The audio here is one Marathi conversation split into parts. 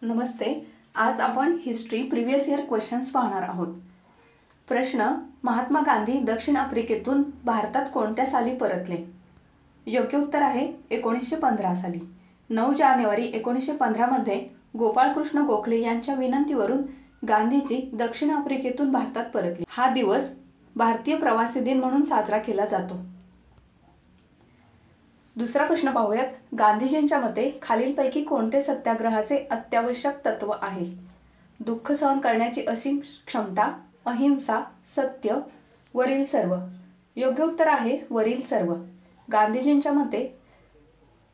नमस्ते। आज आपण हिस्ट्री प्रीवियस इयर क्वेश्चन्स पाहणार आहोत। प्रश्न, महात्मा गांधी दक्षिण आफ्रिकेतून भारतात कोणत्या साली परतले? योग्य उत्तर आहे 1915 साली। 9 जानेवारी 1915 मध्ये गोपाळकृष्ण गोखले यांच्या विनंतीवरून गांधीजी दक्षिण आफ्रिकेतून भारतात परतले। हा दिवस भारतीय प्रवासी दिन म्हणून साजरा केला जातो। दुसरा प्रश्न पाहूयात। गांधीजींच्या मते खालीलपैकी कोणते सत्याग्रहाचे अत्यावश्यक तत्व आहे? दुःख सहन करण्याची असीम क्षमता, अहिंसा, सत्य, वरील सर्व। योग्य उत्तर आहे वरील सर्व। गांधीजींच्या मते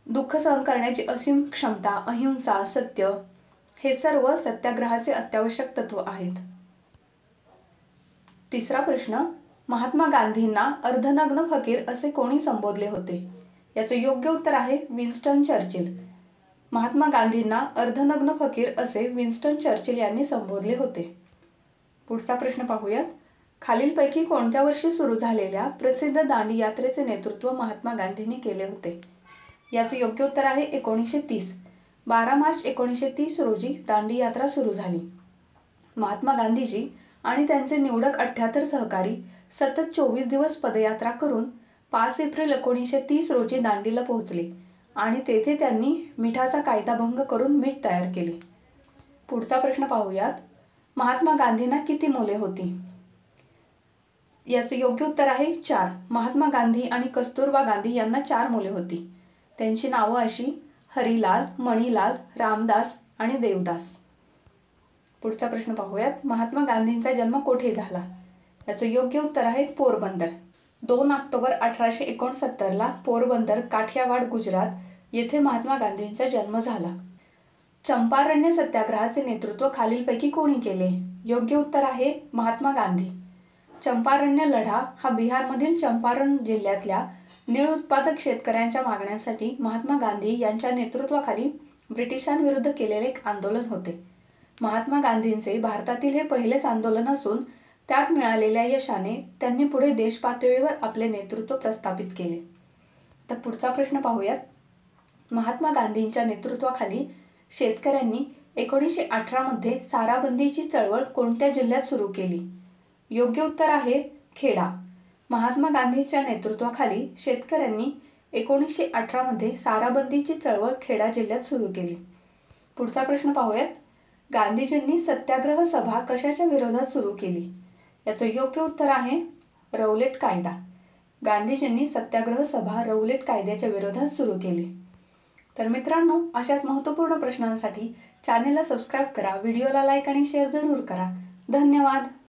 दुःख सहन करण्याची असीम क्षमता, अहिंसा, सत्य हे सर्व सत्याग्रहाचे अत्यावश्यक तत्व आहेत। तिसरा प्रश्न, महात्मा गांधींना अर्धनग्न फकीर असे कोणी संबोधले होते? याचे योग्य उत्तर आहे विन्स्टन चर्चिल। महात्मा गांधींना अर्धनग्न फकीर असे विन्स्टन चर्चिल यांनी संबोधले होते। पुढचा प्रश्न पाहूयात। खालीलपैकी कोणत्या वर्षी सुरू झालेल्या प्रसिद्ध दांडी यात्रेचे नेतृत्व महात्मा गांधींनी केले होते? याचे योग्य उत्तर आहे 1930। 12 मार्च 1930 रोजी दांडी यात्रा सुरू झाली। महात्मा गांधीजी आणि त्यांचे निवडक 78 सहकारी सतत 24 दिवस पदयात्रा करून 5 एप्रिल 1930 रोजी दांडीला पोहोचले आणि तेथे त्यांनी मिठाचा कायदा भंग करून मीठ तयार केले। पुढचा प्रश्न पाहूयात। महात्मा गांधींना किती मुले होती? याचे योग्य उत्तर आहे 4। महात्मा गांधी आणि कस्तुरबा गांधी यांना 4 मुले होती। त्यांची नावे अशी हरिलाल, मणिलाल, रामदास आणि देवदास। पुढचा प्रश्न पाहूयात। महात्मा गांधींचा जन्म कोठे झाला? याचे योग्य उत्तर आहे पोरबंदर। 2 ऑक्टोबर 1869 ला पोरबंदर, काठियावाड, गुजरात येथे महात्मा गांधींचा जन्म झाला। चंपारण्य सत्याग्रहाचे नेतृत्व खालीलपैकी कोणी केले? योग्य उत्तर आहे महात्मा गांधी। चंपारण्य लढा हा बिहारमधील चंपारण जिल्ह्यातल्या नीळ उत्पादक शेतकऱ्यांच्या मागण्यांसाठी महात्मा गांधी यांच्या नेतृत्वाखाली ब्रिटिशांविरुद्ध केलेले एक आंदोलन होते। महात्मा गांधींचे भारतातील हे पहिलेच आंदोलन असून त्यात मिळालेल्या यशाने त्यांनी पुढे देशपातळीवर आपले नेतृत्व प्रस्थापित केले। तर पुढचा प्रश्न पाहूयात। महात्मा गांधींच्या नेतृत्वाखाली शेतकऱ्यांनी 1918 मध्ये साराबंदीची चळवळ कोणत्या जिल्ह्यात सुरू केली? योग्य उत्तर आहे खेडा। महात्मा गांधींच्या नेतृत्वाखाली शेतकऱ्यांनी 1918 मध्ये साराबंदीची चळवळ खेडा जिल्ह्यात सुरू केली। पुढचा प्रश्न पाहूयात। गांधीजींनी सत्याग्रह सभा कशाच्या विरोधात सुरू केली? याचे योग्य उत्तर आहे रौलेट कायदा। गांधीजींनी सत्याग्रह सभा रौलेट कायद्याच्या विरोधात सुरू केली। तर मित्रांनो, अशाच महत्त्वपूर्ण प्रश्नांसाठी चॅनेलला सबस्क्राइब करा, व्हिडिओला लाईक आणि शेअर जरूर करा। धन्यवाद।